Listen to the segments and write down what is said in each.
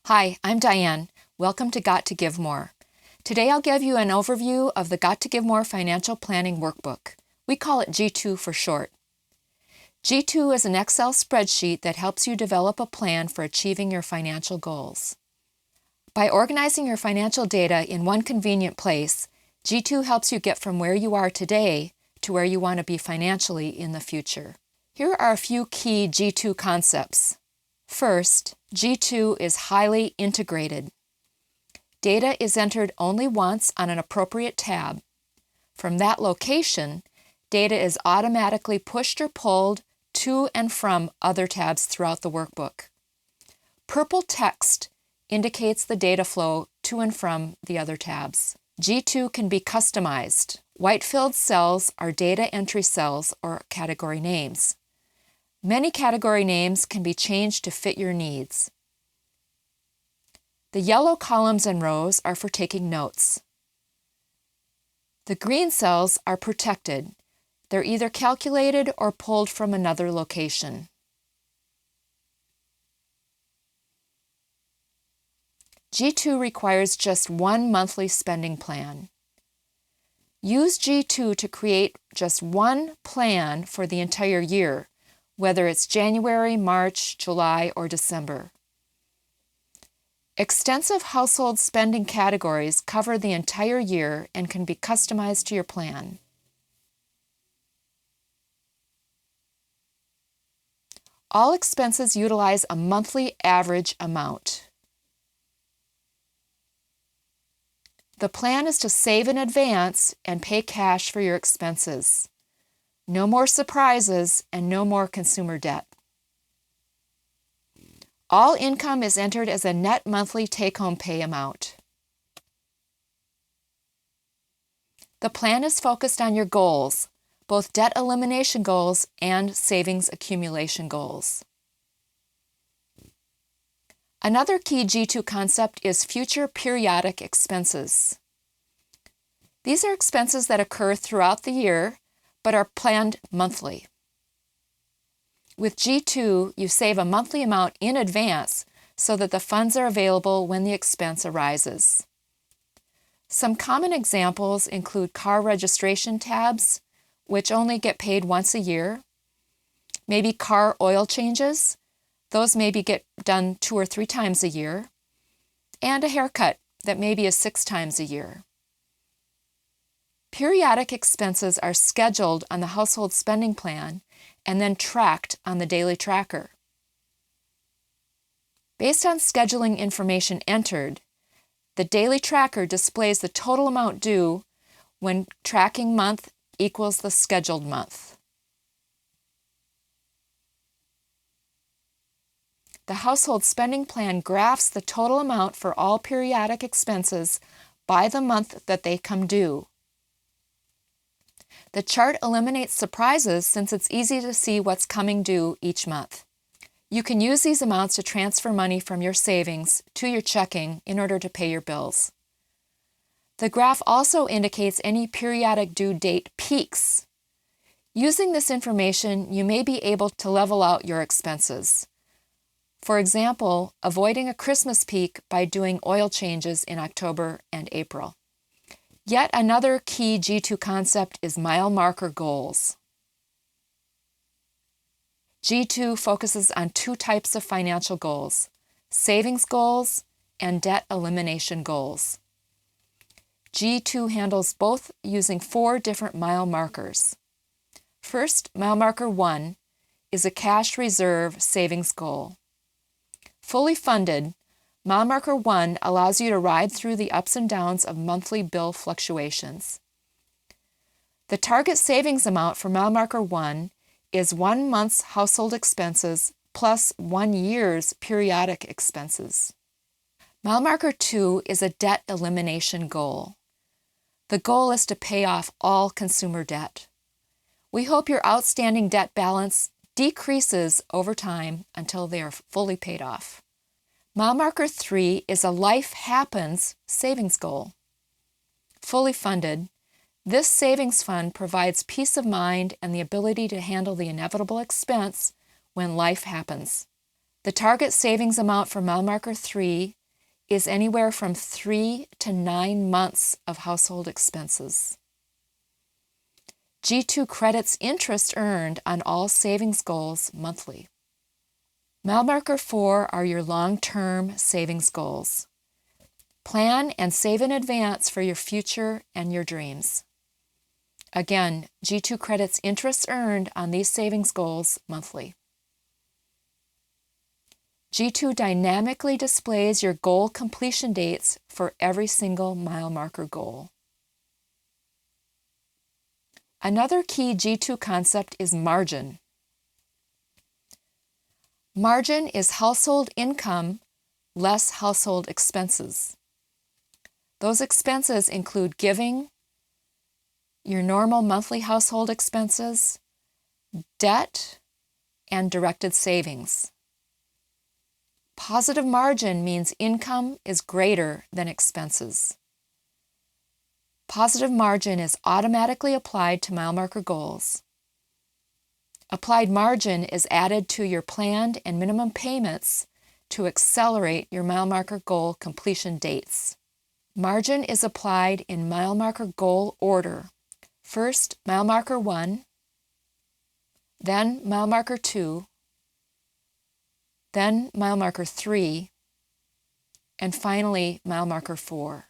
Hi, I'm Diane. Welcome to Got to Give More. Today I'll give you an overview of the Got to Give More Financial Planning Workbook. We call it G2 for short. G2 is an Excel spreadsheet that helps you develop a plan for achieving your financial goals. By organizing your financial data in one convenient place, G2 helps you get from where you are today to where you want to be financially in the future. Here are a few key G2 concepts. First, G2 is highly integrated. Data is entered only once on an appropriate tab. From that location, data is automatically pushed or pulled to and from other tabs throughout the workbook. Purple text indicates the data flow to and from the other tabs. G2 can be customized. White-filled cells are data entry cells or category names. Many category names can be changed to fit your needs. The yellow columns and rows are for taking notes. The green cells are protected. They're either calculated or pulled from another location. G2 requires just one monthly spending plan. Use G2 to create just one plan for the entire year, whether it's January, March, July, or December. Extensive household spending categories cover the entire year and can be customized to your plan. All expenses utilize a monthly average amount. The plan is to save in advance and pay cash for your expenses. No more surprises and no more consumer debt. All income is entered as a net monthly take-home pay amount. The plan is focused on your goals, both debt elimination goals and savings accumulation goals. Another key G2 concept is future periodic expenses. These are expenses that occur throughout the year but are planned monthly. With G2, you save a monthly amount in advance so that the funds are available when the expense arises. Some common examples include car registration tabs, which only get paid once a year, maybe car oil changes, those maybe get done 2 or 3 times a year, and a haircut that maybe is 6 times a year. Periodic expenses are scheduled on the household spending plan and then tracked on the daily tracker. Based on scheduling information entered, the daily tracker displays the total amount due when tracking month equals the scheduled month. The household spending plan graphs the total amount for all periodic expenses by the month that they come due. The chart eliminates surprises since it's easy to see what's coming due each month. You can use these amounts to transfer money from your savings to your checking in order to pay your bills. The graph also indicates any periodic due date peaks. Using this information, you may be able to level out your expenses. For example, avoiding a Christmas peak by doing oil changes in October and April. Yet another key G2 concept is mile marker goals. G2 focuses on 2 types of financial goals: savings goals and debt elimination goals. G2 handles both using 4 different mile markers. First, mile marker 1 is a cash reserve savings goal. Fully funded, mile marker 1 allows you to ride through the ups and downs of monthly bill fluctuations. The target savings amount for mile marker 1 is 1 month's household expenses plus 1 year's periodic expenses. Mile marker 2 is a debt elimination goal. The goal is to pay off all consumer debt. We hope your outstanding debt balance decreases over time until they are fully paid off. Mile marker 3 is a life happens savings goal. Fully funded, this savings fund provides peace of mind and the ability to handle the inevitable expense when life happens. The target savings amount for mile marker 3 is anywhere from 3 to 9 months of household expenses. G2 credits interest earned on all savings goals monthly. Mile marker 4 are your long-term savings goals. Plan and save in advance for your future and your dreams. Again, G2 credits interest earned on these savings goals monthly. G2 dynamically displays your goal completion dates for every single mile marker goal. Another key G2 concept is margin. Margin is household income less household expenses. Those expenses include giving, your normal monthly household expenses, debt, and directed savings. Positive margin means income is greater than expenses. Positive margin is automatically applied to mile marker goals. Applied margin is added to your planned and minimum payments to accelerate your mile marker goal completion dates. Margin is applied in mile marker goal order. First, mile marker 1, then mile marker 2, then mile marker 3, and finally mile marker 4.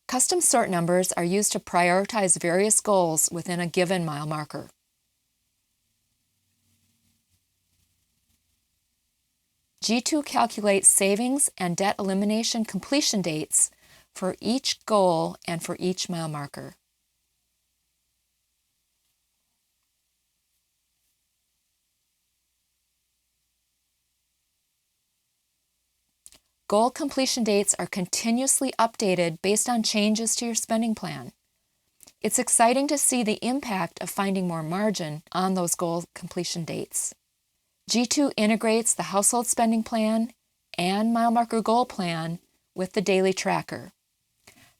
Custom sort numbers are used to prioritize various goals within a given mile marker. G2 calculates savings and debt elimination completion dates for each goal and for each mile marker. Goal completion dates are continuously updated based on changes to your spending plan. It's exciting to see the impact of finding more margin on those goal completion dates. G2 integrates the household spending plan and mile marker goal plan with the daily tracker.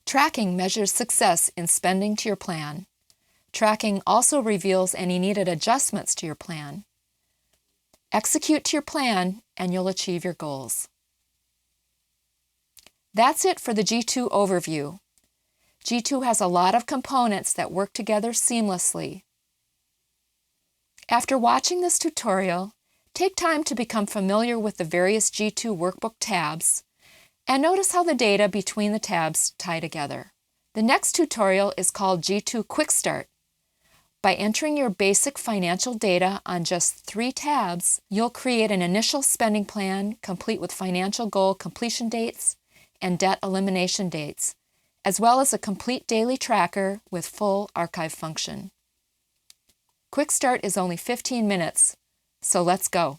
Tracking measures success in spending to your plan. Tracking also reveals any needed adjustments to your plan. Execute to your plan and you'll achieve your goals. That's it for the G2 overview. G2 has a lot of components that work together seamlessly. After watching this tutorial, take time to become familiar with the various G2 workbook tabs and notice how the data between the tabs tie together. The next tutorial is called G2 Quick Start. By entering your basic financial data on just 3 tabs, you'll create an initial spending plan complete with financial goal completion dates and debt elimination dates, as well as a complete daily tracker with full archive function. Quick Start is only 15 minutes, so let's go.